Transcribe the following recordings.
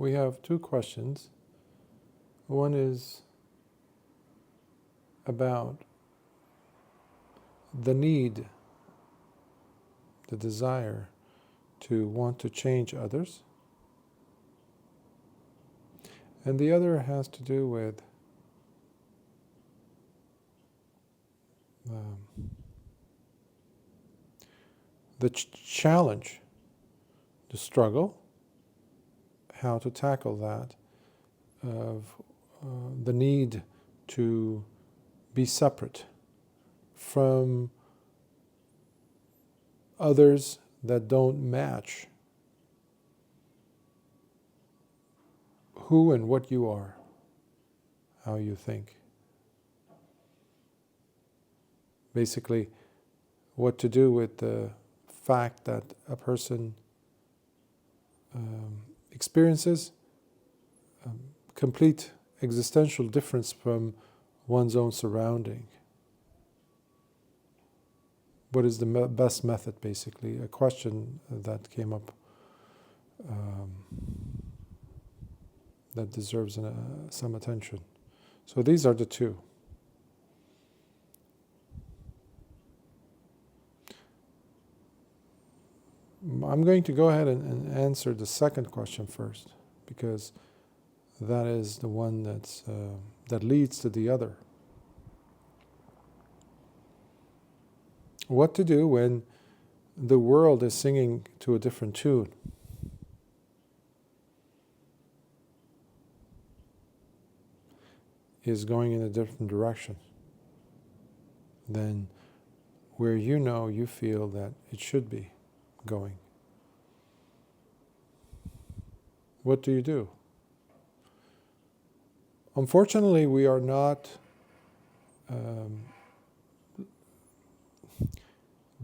we have two questions. One is about the need, the desire to want to change others. And the other has to do with the challenge, the struggle, how to tackle that, of the need to be separate from others that don't match who and what you are, how you think. Basically, what to do with the fact that a person experiences complete existential difference from one's own surrounding. What is the best method, basically? A question that came up that deserves some attention. So these are the two. I'm going to go ahead and answer the second question first, because that is the one that leads to the other. What to do when the world is singing to a different tune? Is going in a different direction than where you feel that it should be going. What do you do? Unfortunately, we are not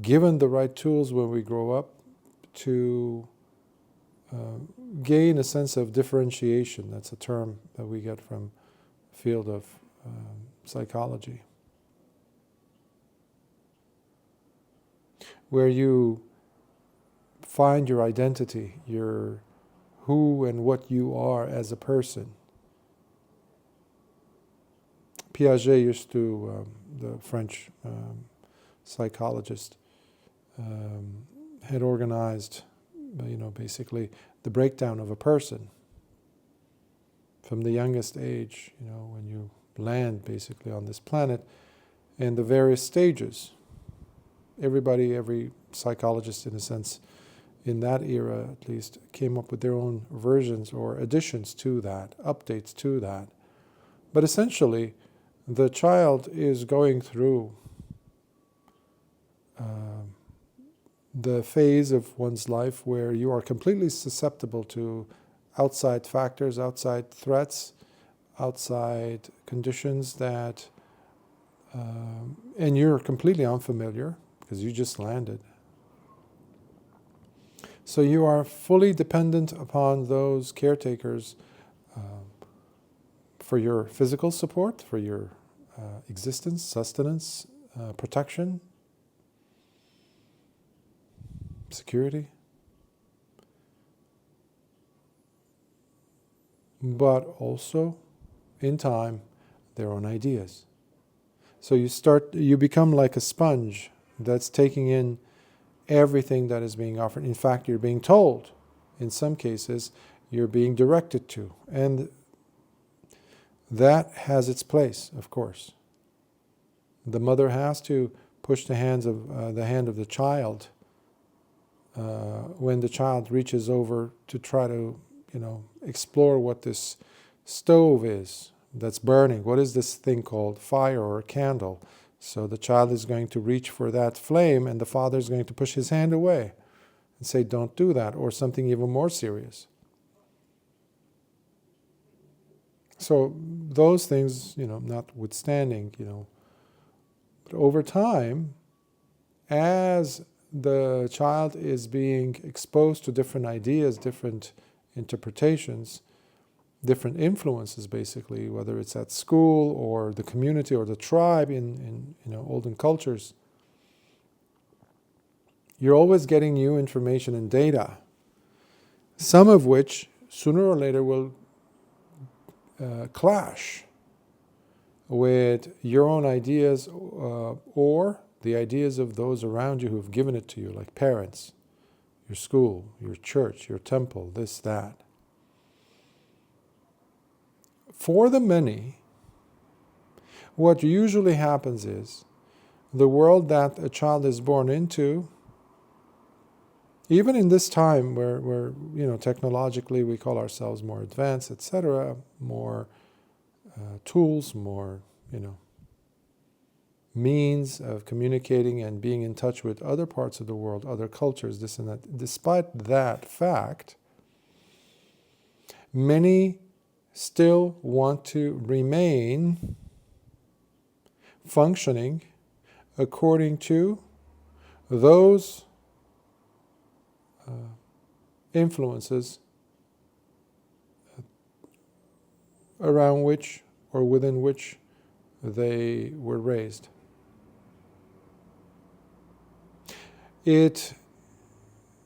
given the right tools when we grow up to gain a sense of differentiation. That's a term that we get from the field of psychology, where you find your identity, your who and what you are as a person. Piaget used to, the French psychologist, had organized, basically the breakdown of a person from the youngest age, when you land basically on this planet, and the various stages. Every psychologist, in a sense, in that era at least, came up with their own versions or additions to that, updates to that. But essentially, the child is going through the phase of one's life where you are completely susceptible to outside factors, outside threats, outside conditions that, and you're completely unfamiliar because you just landed. So you are fully dependent upon those caretakers for your physical support, for your existence, sustenance, protection, security. But also, in time, their own ideas. So you become like a sponge that's taking in everything that is being offered. In fact, you're being told. In some cases, you're being directed to. And that has its place, of course. The mother has to push the hand of the child when the child reaches over to try to, explore what this stove is that's burning. What is this thing called? Fire or a candle. So the child is going to reach for that flame, and the father is going to push his hand away and say, don't do that, or something even more serious. So those things, notwithstanding, but over time, as the child is being exposed to different ideas, different interpretations, different influences, basically, whether it's at school or the community or the tribe in olden cultures, you're always getting new information and data, some of which sooner or later will clash with your own ideas or the ideas of those around you who've given it to you, like parents, your school, your church, your temple, this, that. For the many, what usually happens is the world that a child is born into, even in this time where technologically we call ourselves more advanced, etc., more tools, more means of communicating and being in touch with other parts of the world, other cultures, this and that. Despite that fact, many still want to remain functioning according to those influences around which or within which they were raised.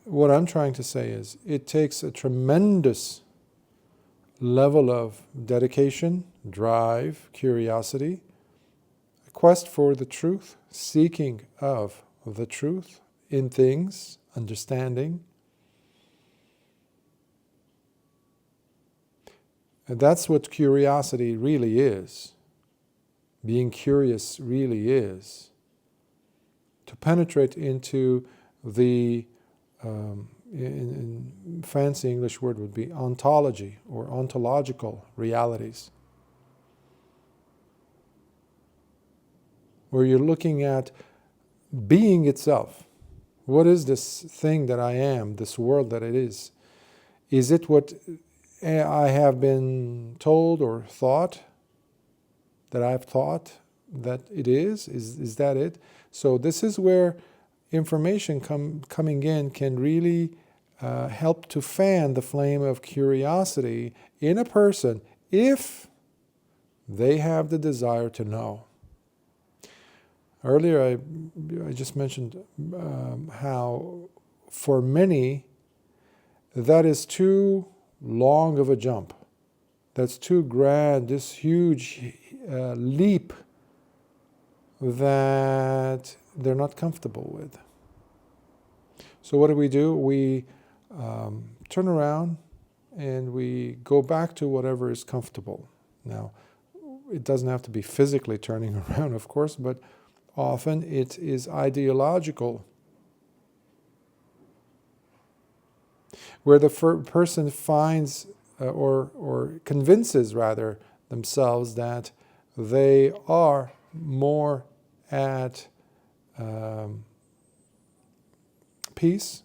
What I'm trying to say is, it takes a tremendous level of dedication, drive, curiosity, a quest for the truth, seeking of the truth in things, understanding. And that's what curiosity really is. Being curious really is. To penetrate into the, in fancy English word would be ontology or ontological realities. Where you're looking at being itself. What is this thing that I am, this world that it is? Is it what I have been told or thought, that I've thought that it is? Is that it? So this is where information coming in can really help to fan the flame of curiosity in a person if they have the desire to know. Earlier I just mentioned how for many that is too long of a jump. That's too grand, this huge leap that they're not comfortable with. So what do? We turn around and we go back to whatever is comfortable. Now, it doesn't have to be physically turning around, of course, but often it is ideological, where the person finds or convinces rather themselves that they are more at peace.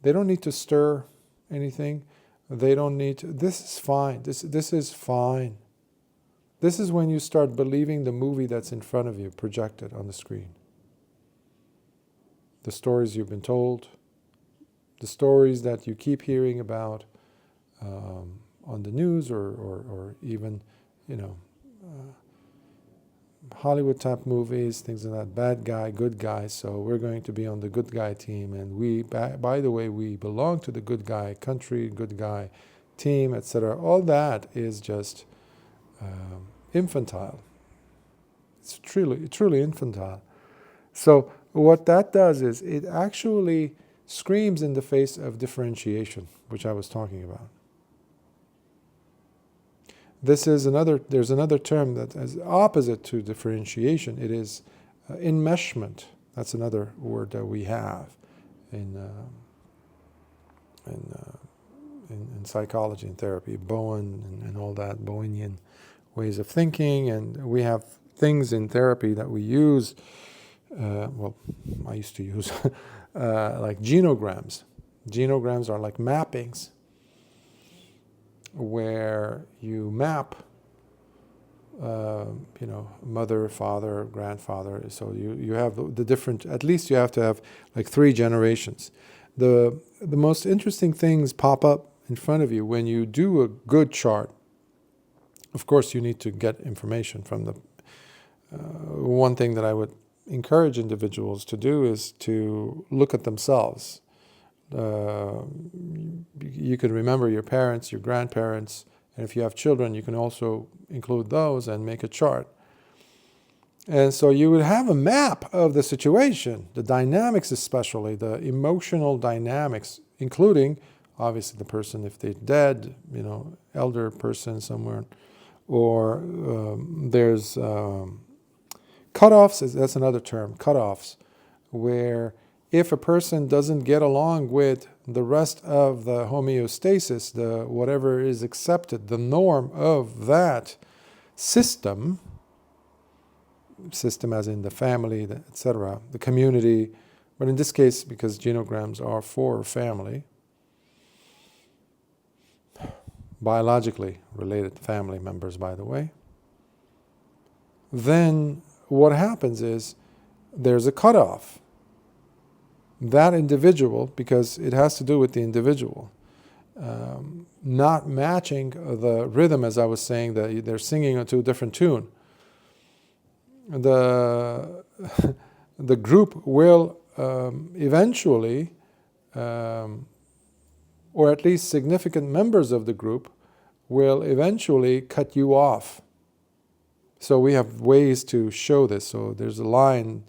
They don't need to stir anything. They don't need to. This is fine. This is fine. This is when you start believing the movie that's in front of you, projected on the screen. The stories you've been told, the stories that you keep hearing about on the news or even, Hollywood type movies, things like that, bad guy, good guy, so we're going to be on the good guy team, and we, by the way, we belong to the good guy country, good guy team, etc. All that is just infantile. It's truly infantile. So what that does is it actually screams in the face of differentiation, which I was talking about. There's another term that is opposite to differentiation. It is enmeshment. That's another word that we have in psychology and therapy, Bowen and all that, Bowenian ways of thinking. And we have things in therapy that we use, I used to use, like genograms. Genograms are like mappings, where you map, mother, father, grandfather. So you have the different. At least you have to have like 3 generations. The most interesting things pop up in front of you when you do a good chart. Of course, you need to get information from the. One thing that I would encourage individuals to do is to look at themselves. You can remember your parents, your grandparents, and if you have children, you can also include those and make a chart. And so you would have a map of the situation, the dynamics especially, the emotional dynamics, including, obviously, the person if they're dead, elder person somewhere, or there's cutoffs, that's another term, cutoffs, where if a person doesn't get along with the rest of the homeostasis, the whatever is accepted, the norm of that system as in the family, etc., the community, but in this case, because genograms are for family, biologically related family members, by the way, then what happens is there's a cutoff. That individual, because it has to do with the individual, not matching the rhythm, as I was saying, that they're singing to a different tune. The group will eventually, or at least significant members of the group, will eventually cut you off. So we have ways to show this. So there's a line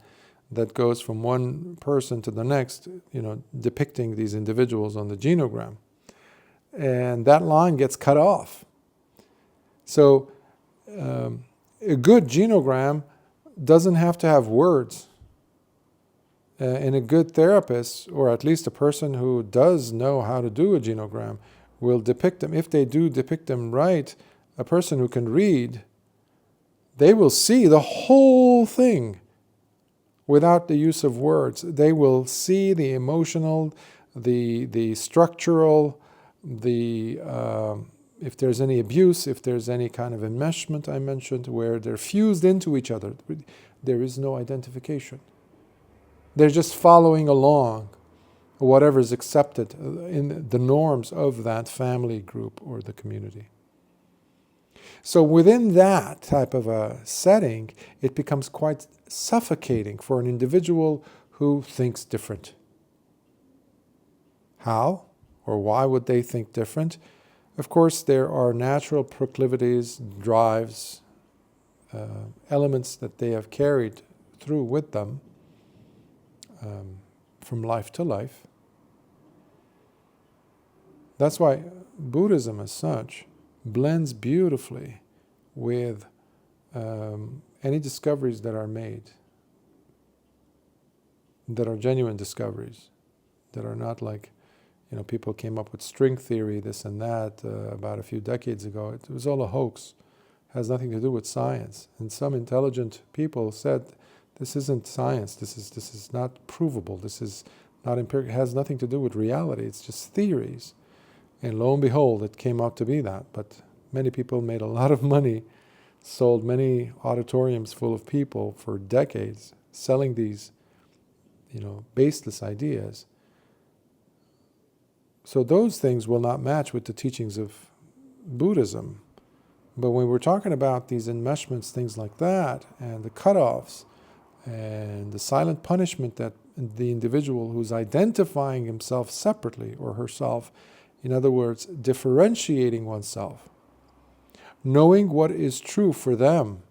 that goes from one person to the next, depicting these individuals on the genogram. And that line gets cut off. So a good genogram doesn't have to have words. And a good therapist, or at least a person who does know how to do a genogram, will depict them. If they do depict them right, a person who can read, they will see the whole thing without the use of words. They will see the emotional, the structural, if there's any abuse, if there's any kind of enmeshment I mentioned, where they're fused into each other. There is no identification. They're just following along whatever is accepted in the norms of that family group or the community. So within that type of a setting, it becomes quite suffocating for an individual who thinks different. How or why would they think different? Of course, there are natural proclivities, drives, elements that they have carried through with them from life to life. That's why Buddhism as such blends beautifully with any discoveries that are made, that are genuine discoveries, that are not like, people came up with string theory, this and that, about a few decades ago. It was all a hoax. It has nothing to do with science. And some intelligent people said, this isn't science, this is not provable, this is not empirical, it has nothing to do with reality, it's just theories. And lo and behold, it came out to be that. But many people made a lot of money, sold many auditoriums full of people for decades, selling these, baseless ideas. So those things will not match with the teachings of Buddhism. But when we're talking about these enmeshments, things like that, and the cutoffs, and the silent punishment that the individual who's identifying himself separately or herself, in other words, differentiating oneself, knowing what is true for them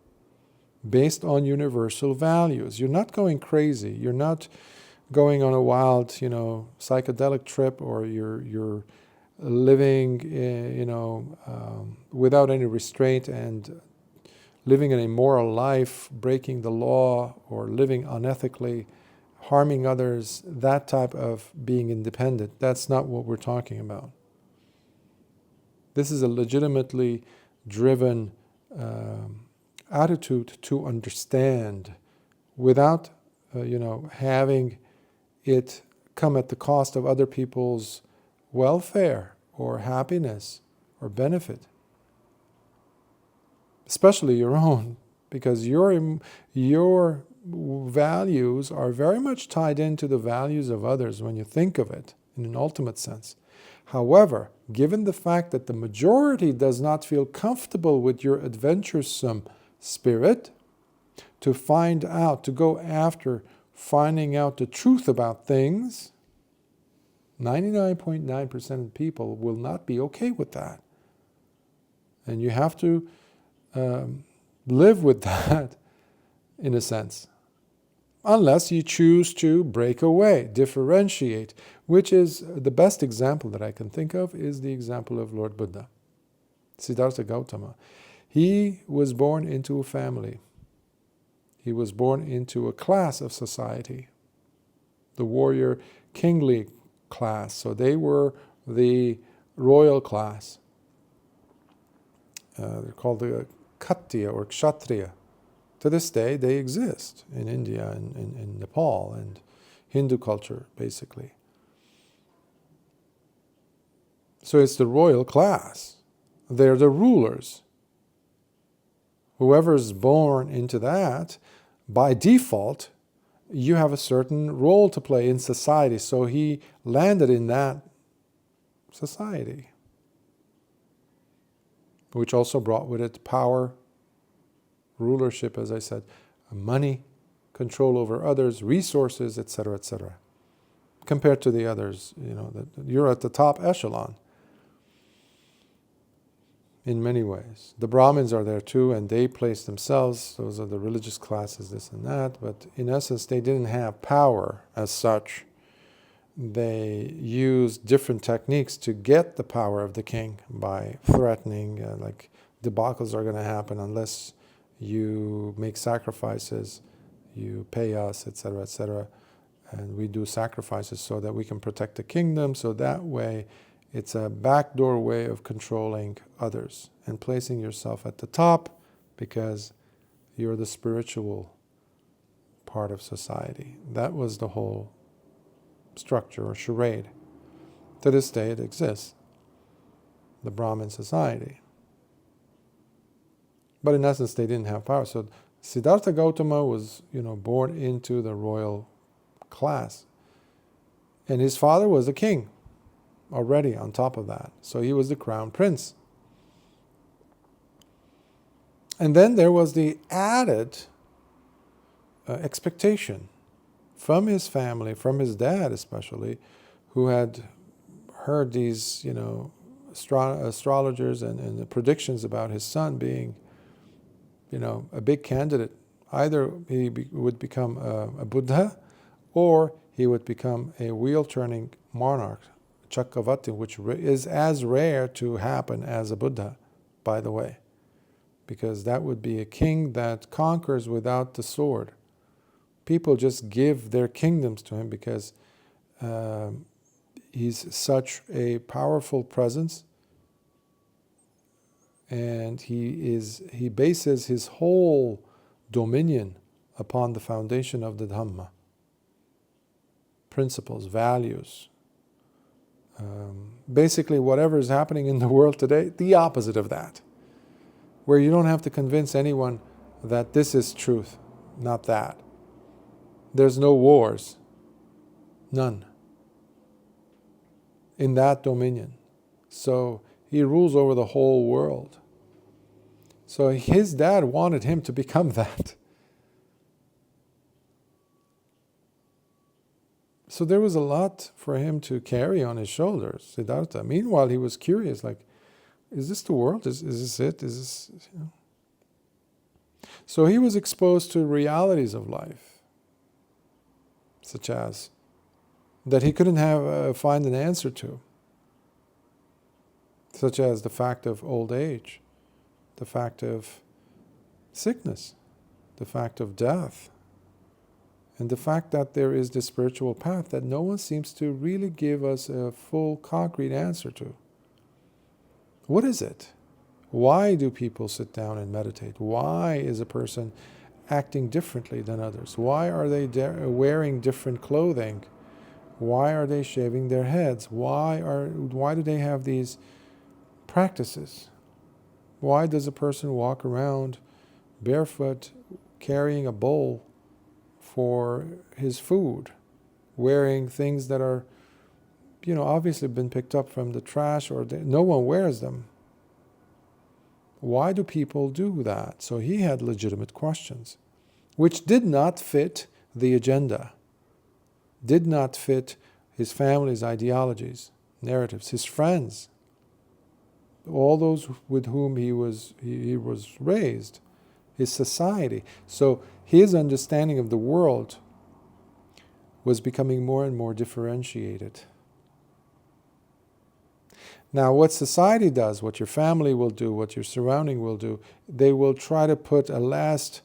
based on universal values. You're not going crazy. You're not going on a wild, psychedelic trip, or you're living, without any restraint and living an immoral life, breaking the law, or living unethically, harming others, that type of being independent. That's not what we're talking about. This is a legitimately driven attitude to understand without, having it come at the cost of other people's welfare or happiness or benefit. Especially your own, because your values are very much tied into the values of others when you think of it in an ultimate sense. However, given the fact that the majority does not feel comfortable with your adventuresome spirit, to go after finding out the truth about things, 99.9% of people will not be okay with that. And you have to live with that, in a sense. Unless you choose to break away, differentiate, which is the best example that I can think of is the example of Lord Buddha, Siddhartha Gautama. He was born into a family. He was born into a class of society, the warrior kingly class. So they were the royal class. They're called the Khattiya or Kshatriya. To this day, they exist in India and in Nepal and Hindu culture, basically. So it's the royal class. They're the rulers. Whoever's born into that, by default, you have a certain role to play in society. So he landed in that society, which also brought with it power, rulership, as I said, money, control over others, resources, etc., etc. Compared to the others, you're at the top echelon in many ways. The Brahmins are there too, and they place themselves, those are the religious classes, this and that, but in essence they didn't have power as such. They used different techniques to get the power of the king by threatening, like debacles are going to happen unless you make sacrifices, you pay us, etc., etc. And we do sacrifices so that we can protect the kingdom, so that way it's a backdoor way of controlling others and placing yourself at the top because you're the spiritual part of society. That was the whole structure or charade. To this day it exists, the Brahmin society. But in essence they didn't have power. So Siddhartha Gautama was, born into the royal class. And his father was a king already on top of that. So he was the crown prince. And then there was the added expectation from his family, from his dad especially, who had heard these, astrologers and the predictions about his son being, a big candidate. Either he would become a Buddha, or he would become a wheel-turning monarch, Chakravarti, which is as rare to happen as a Buddha, by the way, because that would be a king that conquers without the sword. People just give their kingdoms to him because he's such a powerful presence, and he bases his whole dominion upon the foundation of the Dhamma, principles, values. Basically whatever is happening in the world today, the opposite of that, where you don't have to convince anyone that this is truth, not that. There's no wars, none, in that dominion. So he rules over the whole world. So his dad wanted him to become that. So there was a lot for him to carry on his shoulders, Siddhartha. Meanwhile, he was curious, like, is this the world? Is this it? Is this, So he was exposed to realities of life, such as that he couldn't find an answer to, such as the fact of old age, the fact of sickness, the fact of death, and the fact that there is this spiritual path that no one seems to really give us a full, concrete answer to. What is it? Why do people sit down and meditate? Why is a person acting differently than others? Why are they wearing different clothing? Why are they shaving their heads? Why do they have these practices? Why does a person walk around barefoot, carrying a bowl for his food, wearing things that are, obviously been picked up from the trash, or no one wears them? Why do people do that? So he had legitimate questions, which did not fit the agenda, did not fit his family's ideologies, narratives, his friends, all those with whom he was raised, his society. So his understanding of the world was becoming more and more differentiated. Now, what society does, what your family will do, what your surrounding will do, they will try to put a last,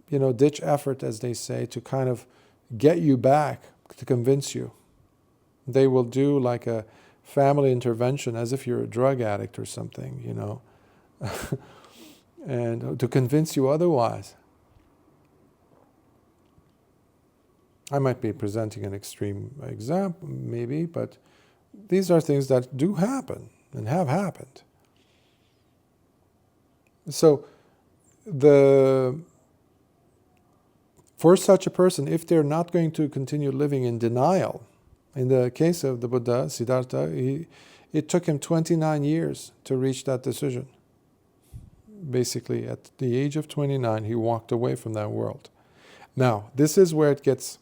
ditch effort, as they say, to kind of get you back, to convince you. They will do like a family intervention as if you're a drug addict or something, and to convince you otherwise. I might be presenting an extreme example, maybe, but these are things that do happen and have happened. So, for such a person, if they're not going to continue living in denial, in the case of the Buddha, Siddhartha, it took him 29 years to reach that decision. Basically, at the age of 29, he walked away from that world. Now, this is where it gets,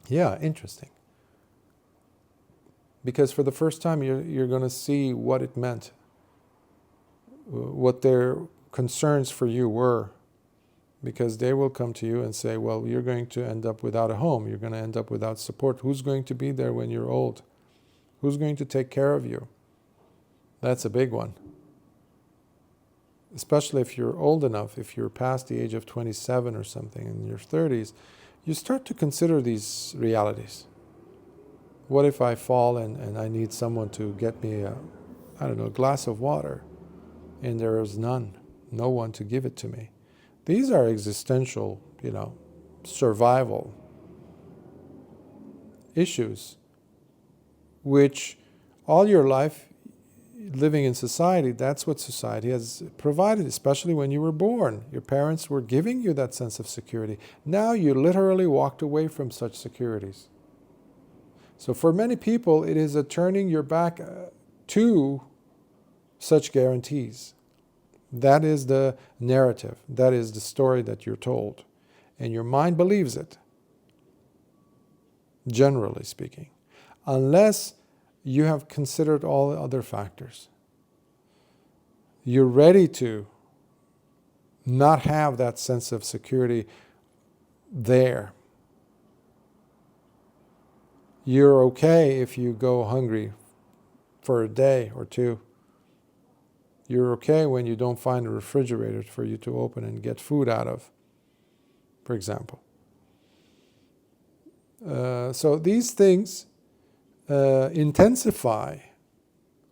interesting. Because for the first time, you're going to see what it meant, what their concerns for you were. Because they will come to you and say, well, you're going to end up without a home. You're going to end up without support. Who's going to be there when you're old? Who's going to take care of you? That's a big one. Especially if you're old enough, if you're past the age of 27 or something, in your 30s, you start to consider these realities. What if I fall and I need someone to get me a glass of water, and there is no one to give it to me? These are existential, survival issues, which all your life, living in society, that's what society has provided, especially when you were born. Your parents were giving you that sense of security. Now you literally walked away from such securities. So for many people, it is a turning your back to such guarantees. That is the narrative. That is the story that you're told. And your mind believes it, generally speaking, unless you have considered all the other factors. You're ready to not have that sense of security there. You're okay if you go hungry for a day or two. You're okay when you don't find a refrigerator for you to open and get food out of, for example. So these things intensify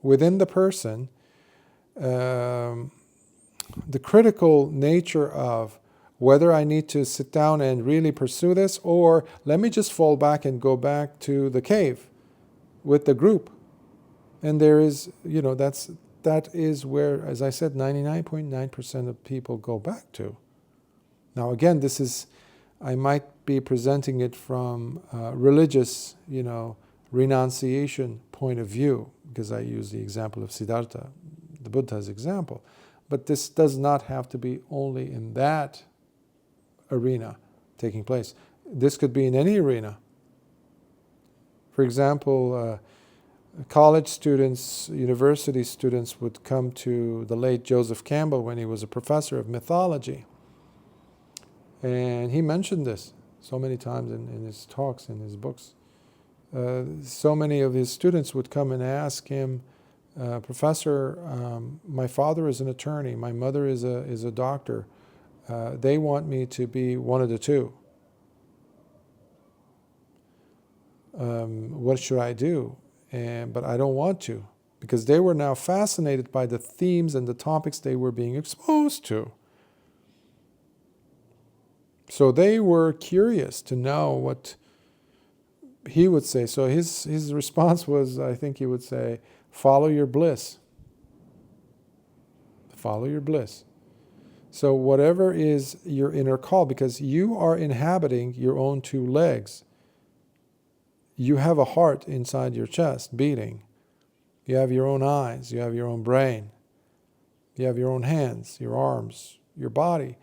within the person the critical nature of whether I need to sit down and really pursue this, or let me just fall back and go back to the cave with the group. And there is, that is where, as I said, 99.9% of people go back to. Now again, this is, I might be presenting it from religious, renunciation point of view, because I use the example of Siddhartha, the Buddha's example. But this does not have to be only in that arena taking place. This could be in any arena. For example, college students, university students would come to the late Joseph Campbell when he was a professor of mythology. And he mentioned this so many times in his talks, in his books. So many of his students would come and ask him, Professor, my father is an attorney, my mother is a doctor. They want me to be one of the two. What should I do? But I don't want to, because they were now fascinated by the themes and the topics they were being exposed to. So they were curious to know what he would say. So his response was, I think he would say, follow your bliss. Follow your bliss. So whatever is your inner call, because you are inhabiting your own two legs. You have a heart inside your chest beating. You have your own eyes. You have your own brain. You have your own hands, your arms, your body.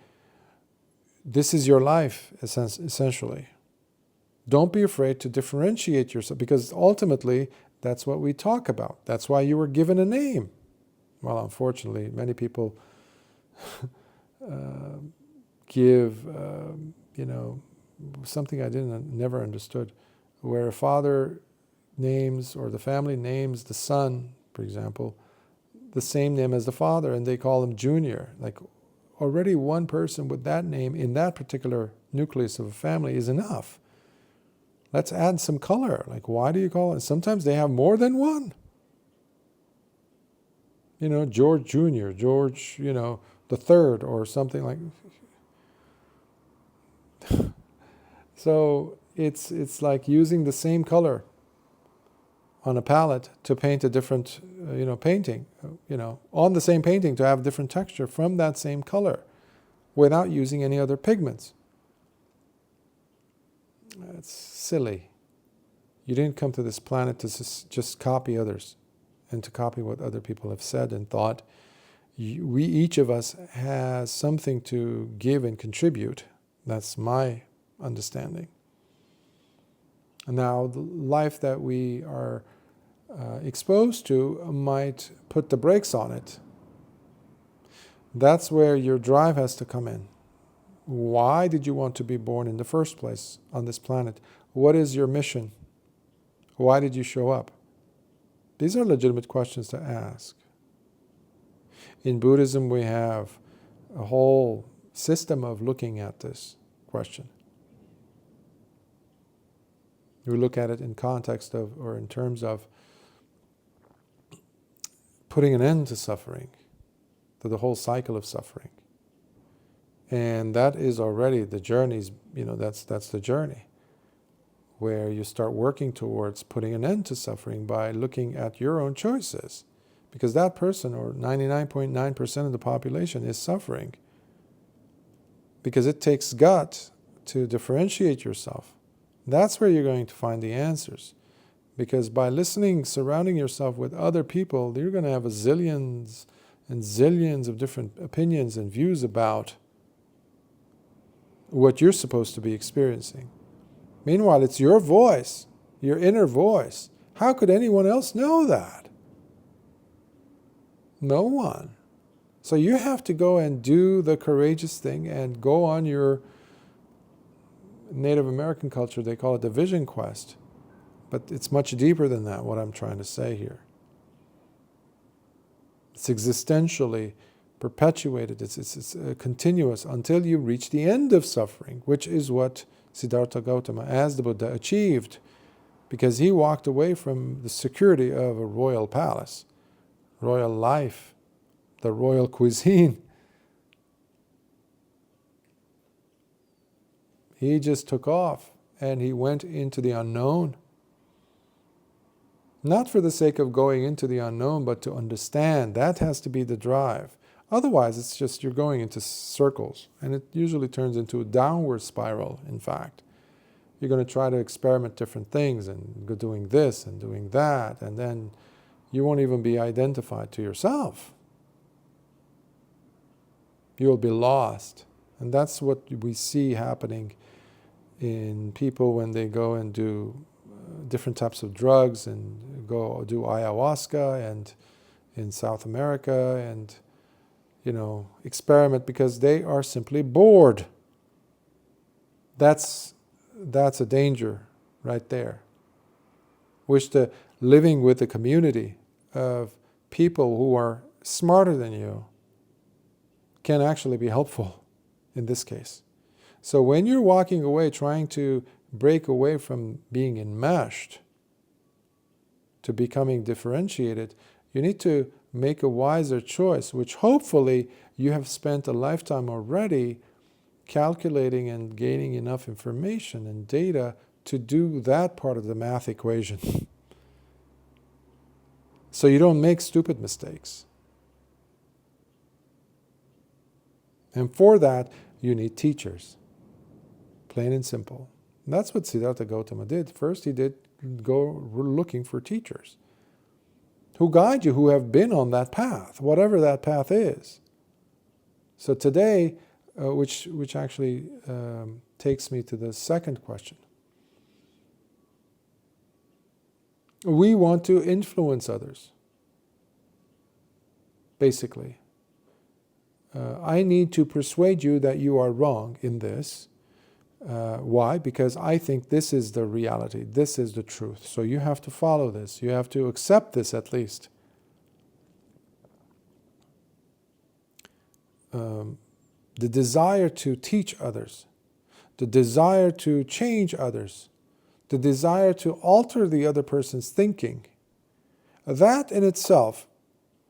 This is your life, essentially. Don't be afraid to differentiate yourself, because ultimately that's what we talk about. That's why you were given a name. Well, unfortunately, many people give, something I never understood, where a father names, or the family names the son, for example, the same name as the father, and they call him Junior. Like, already one person with that name in that particular nucleus of a family is enough. Let's add some color. Like, why do you call it? Sometimes they have more than one. George Jr., George, the third, or something like. So it's like using the same color on a palette to paint a different, painting, on the same painting to have different texture from that same color without using any other pigments. It's silly. You didn't come to this planet to just copy others and to copy what other people have said and thought. We, each of us, has something to give and contribute. That's my understanding. And now the life that we are exposed to might put the brakes on it. That's where your drive has to come in. Why did you want to be born in the first place on this planet? What is your mission? Why did you show up? These are legitimate questions to ask. In Buddhism, we have a whole system of looking at this question. We look at it in context of, or in terms of, putting an end to suffering, to the whole cycle of suffering. And that is already the journey's, that's the journey, where you start working towards putting an end to suffering by looking at your own choices. Because that person, or 99.9% of the population, is suffering. Because it takes gut to differentiate yourself. That's where you're going to find the answers. Because by listening, surrounding yourself with other people, you're going to have a zillions and zillions of different opinions and views about what you're supposed to be experiencing. Meanwhile, it's your voice, your inner voice. How could anyone else know that? No one. So you have to go and do the courageous thing and go on your Native American culture, they call it the vision quest. But it's much deeper than that, what I'm trying to say here. It's existentially perpetuated, it's continuous until you reach the end of suffering, which is what Siddhartha Gautama, as the Buddha, achieved, because he walked away from the security of a royal palace, royal life, the royal cuisine. He just took off and he went into the unknown. Not for the sake of going into the unknown, but to understand. That has to be the drive. Otherwise, it's just you're going into circles, and it usually turns into a downward spiral, in fact. You're going to try to experiment different things and go doing this and doing that, and then you won't even be identified to yourself. You'll be lost. And that's what we see happening in people when they go and do different types of drugs and go do ayahuasca and in South America and experiment, because they are simply bored. That's a danger right there. Which the living with a community of people who are smarter than you can actually be helpful in this case. So when you're walking away trying to break away from being enmeshed to becoming differentiated, you need to make a wiser choice, which hopefully you have spent a lifetime already calculating and gaining enough information and data to do that part of the math equation. So you don't make stupid mistakes. And for that, you need teachers. Plain and simple. And that's what Siddhartha Gautama did. First, he did go looking for teachers who guide you, who have been on that path, whatever that path is. So today, which actually takes me to the second question. We want to influence others, basically. I need to persuade you that you are wrong in this. Why? Because I think this is the reality, this is the truth. So you have to follow this, you have to accept this at least. The desire to teach others, the desire to change others, the desire to alter the other person's thinking, that in itself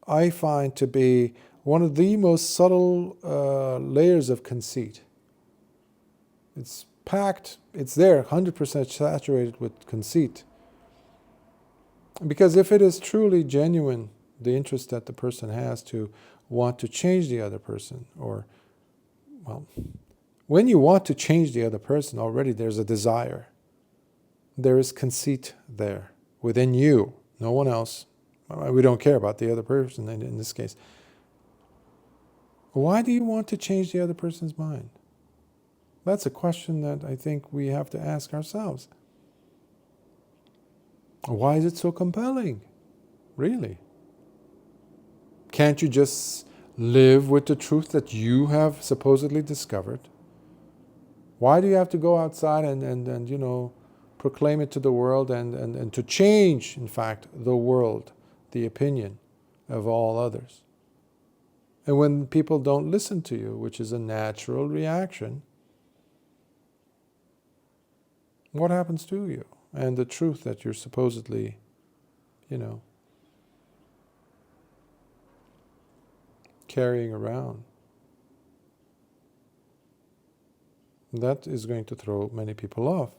I find to be one of the most subtle layers of conceit. It's packed, it's there, 100% saturated with conceit. Because if it is truly genuine, the interest that the person has to want to change the other person, or, well, when you want to change the other person, already there's a desire. There is conceit there, within you, no one else. We don't care about the other person in this case. Why do you want to change the other person's mind? That's a question that I think we have to ask ourselves. Why is it so compelling? Really? Can't you just live with the truth that you have supposedly discovered? Why do you have to go outside and proclaim it to the world and to change, in fact, the world, the opinion of all others? And when people don't listen to you, which is a natural reaction, what happens to you and the truth that you're supposedly, carrying around? That is going to throw many people off.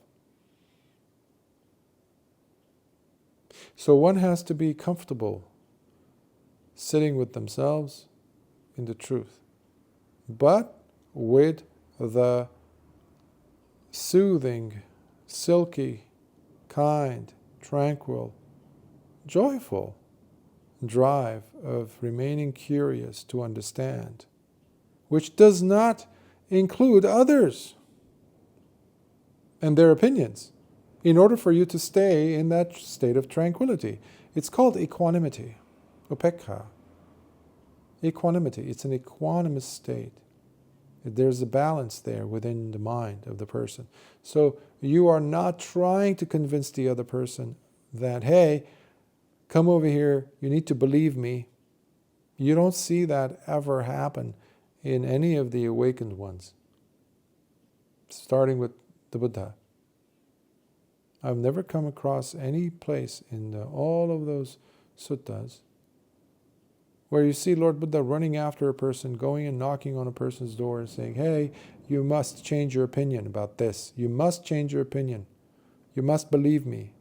So one has to be comfortable sitting with themselves in the truth, but with the soothing, silky, kind, tranquil, joyful drive of remaining curious to understand, which does not include others and their opinions, in order for you to stay in that state of tranquility. It's called equanimity, upekha. Equanimity, it's an equanimous state. There's a balance there within the mind of the person. So you are not trying to convince the other person that, hey, come over here, you need to believe me. You don't see that ever happen in any of the awakened ones, starting with the Buddha. I've never come across any place in all of those suttas where you see Lord Buddha running after a person, going and knocking on a person's door and saying, hey, you must change your opinion about this. You must change your opinion. You must believe me.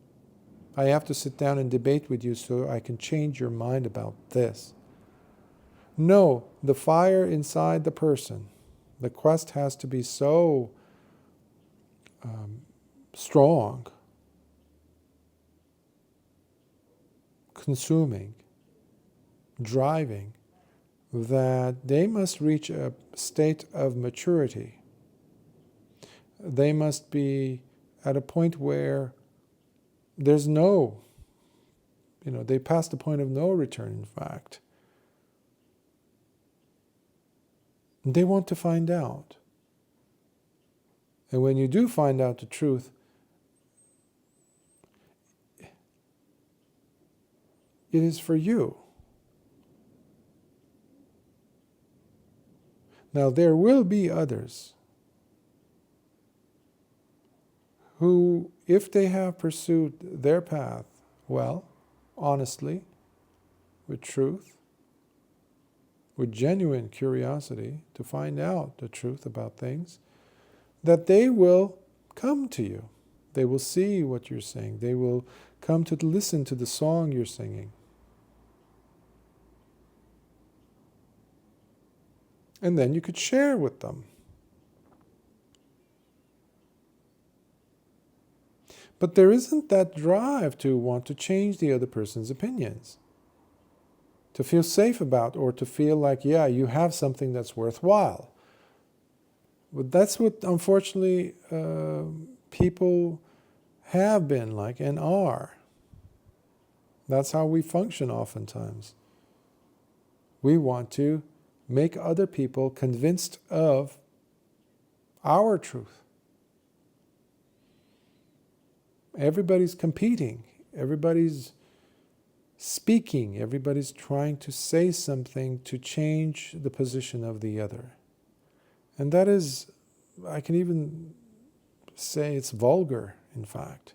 I have to sit down and debate with you so I can change your mind about this. No, the fire inside the person, the quest has to be so strong, consuming, driving, that they must reach a state of maturity. They must be at a point where there's no, they pass the point of no return, in fact. They want to find out. And when you do find out the truth, it is for you. Now there will be others who, if they have pursued their path well, honestly, with truth, with genuine curiosity to find out the truth about things, that they will come to you. They will see what you're saying. They will come to listen to the song you're singing. And then you could share with them. But there isn't that drive to want to change the other person's opinions, to feel safe about, or to feel like, yeah, you have something that's worthwhile. But that's what, unfortunately, people have been like and are. That's how we function oftentimes. We want to make other people convinced of our truth. Everybody's competing, everybody's speaking, everybody's trying to say something to change the position of the other. And that is, I can even say it's vulgar, in fact.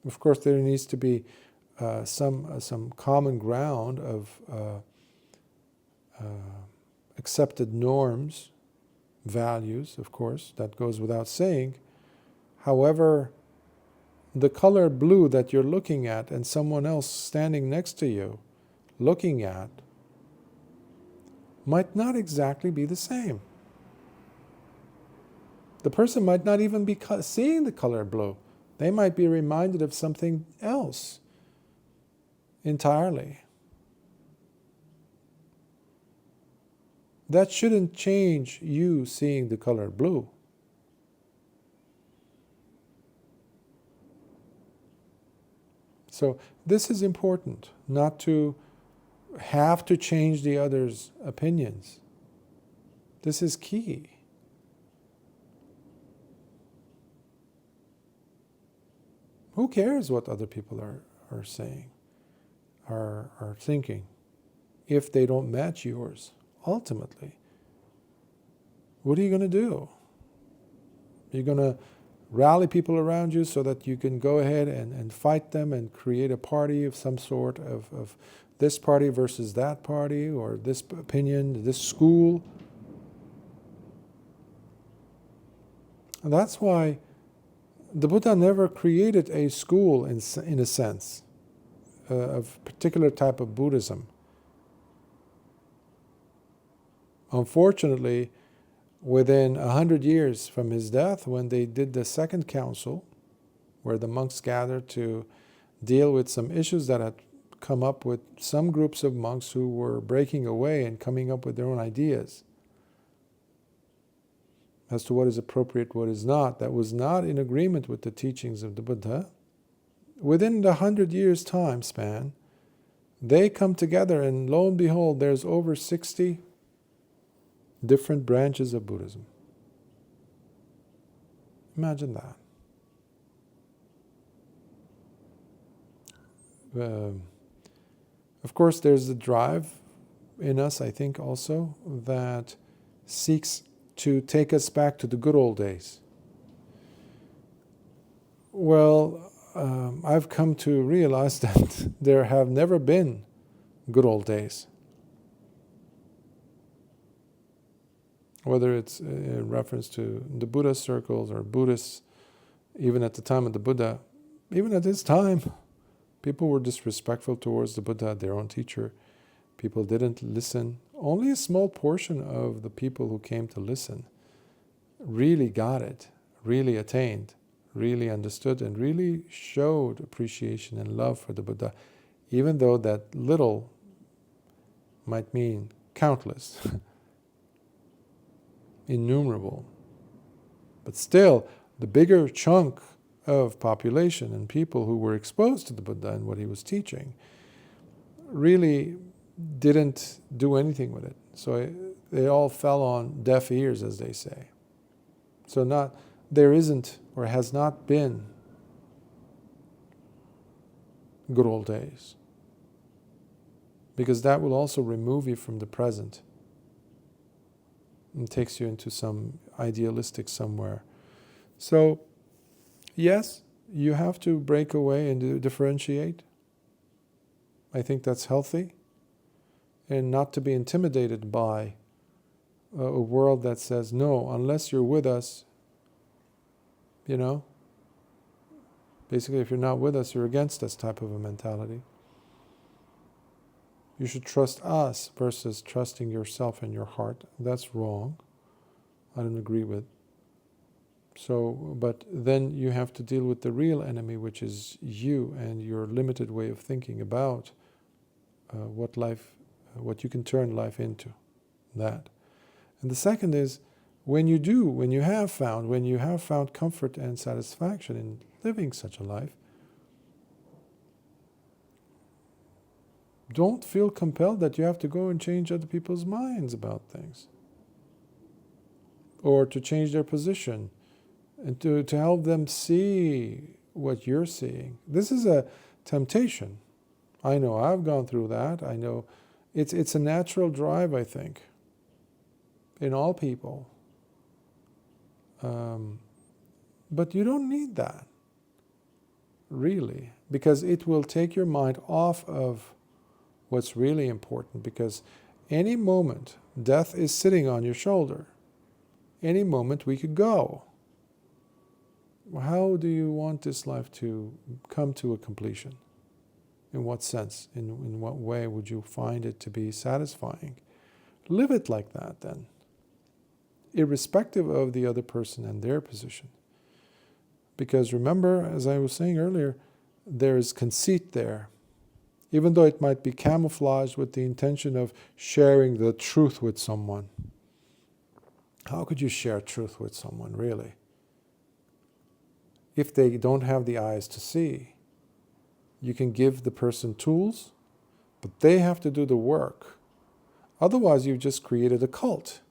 Of course, there needs to be some common ground of accepted norms, values, of course, that goes without saying. However, the color blue that you're looking at and someone else standing next to you looking at might not exactly be the same. The person might not even be seeing the color blue. They might be reminded of something else entirely. That shouldn't change you seeing the color blue. So this is important, not to have to change the other's opinions. This is key. Who cares what other people are saying, are thinking, if they don't match yours, ultimately? What are you going to do? You're going to rally people around you so that you can go ahead and fight them and create a party of some sort of this party versus that party, or this opinion, this school. And that's why the Buddha never created a school in a sense of a particular type of Buddhism. Unfortunately, within 100 years from his death, when they did the second council, where the monks gathered to deal with some issues that had come up with some groups of monks who were breaking away and coming up with their own ideas as to what is appropriate, what is not, that was not in agreement with the teachings of the Buddha. Within the 100 years time span, they come together, and lo and behold, there's over 60 different branches of Buddhism. Imagine that. Of course, there's the drive in us, I think, also, that seeks to take us back to the good old days. Well, I've come to realize that there have never been good old days. Whether it's in reference to the Buddha circles or Buddhists, even at the time of the Buddha, even at his time, people were disrespectful towards the Buddha, their own teacher. People didn't listen. Only a small portion of the people who came to listen really got it, really attained, really understood, and really showed appreciation and love for the Buddha, even though that little might mean countless, innumerable. But still, the bigger chunk of population and people who were exposed to the Buddha and what he was teaching really didn't do anything with it. So they all fell on deaf ears, as they say. So there isn't or has not been good old days, because that will also remove you from the present and takes you into some idealistic somewhere. So yes, you have to break away and differentiate. I think that's healthy. And not to be intimidated by a world that says, no, unless you're with us, basically if you're not with us, you're against us type of a mentality. You should trust us versus trusting yourself and your heart. That's wrong. I don't agree with. So, but then you have to deal with the real enemy, which is you and your limited way of thinking about what you can turn life into. That. And the second is, when you have found comfort and satisfaction in living such a life, don't feel compelled that you have to go and change other people's minds about things, or to change their position, and to help them see what you're seeing. This is a temptation. I know I've gone through that. I know it's a natural drive, I think, in all people. But you don't need that, really, because it will take your mind off of what's really important, because any moment death is sitting on your shoulder. Any moment we could go. How do you want this life to come to a completion? In what sense? In what way would you find it to be satisfying? Live it like that then, irrespective of the other person and their position. Because remember, as I was saying earlier, there is conceit there. Even though it might be camouflaged with the intention of sharing the truth with someone. How could you share truth with someone, really? If they don't have the eyes to see. You can give the person tools, but they have to do the work. Otherwise, you've just created a cult.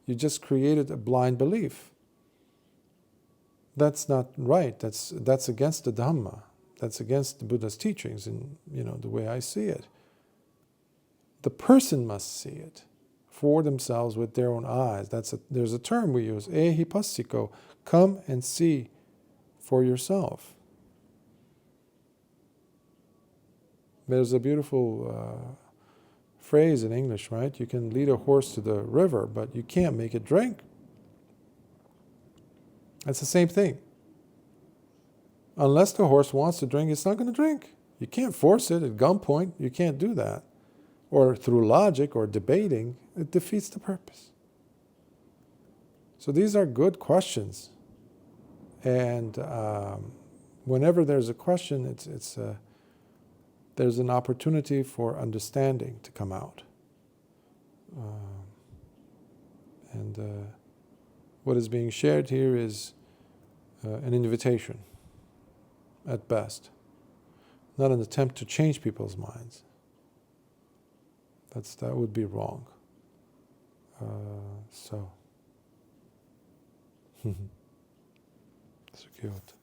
You just created a blind belief. That's not right. That's against the Dhamma. That's against the Buddha's teachings, in the way I see it. The person must see it for themselves with their own eyes. There's a term we use, ehipassiko, come and see for yourself. There's a beautiful phrase in English, right? You can lead a horse to the river, but you can't make it drink. That's the same thing. Unless the horse wants to drink, it's not going to drink. You can't force it at gunpoint. You can't do that. Or through logic or debating, it defeats the purpose. So these are good questions. And whenever there's a question, there's an opportunity for understanding to come out. And what is being shared here is an invitation, at best, not an attempt to change people's minds. That would be wrong. So, Sukhiyot.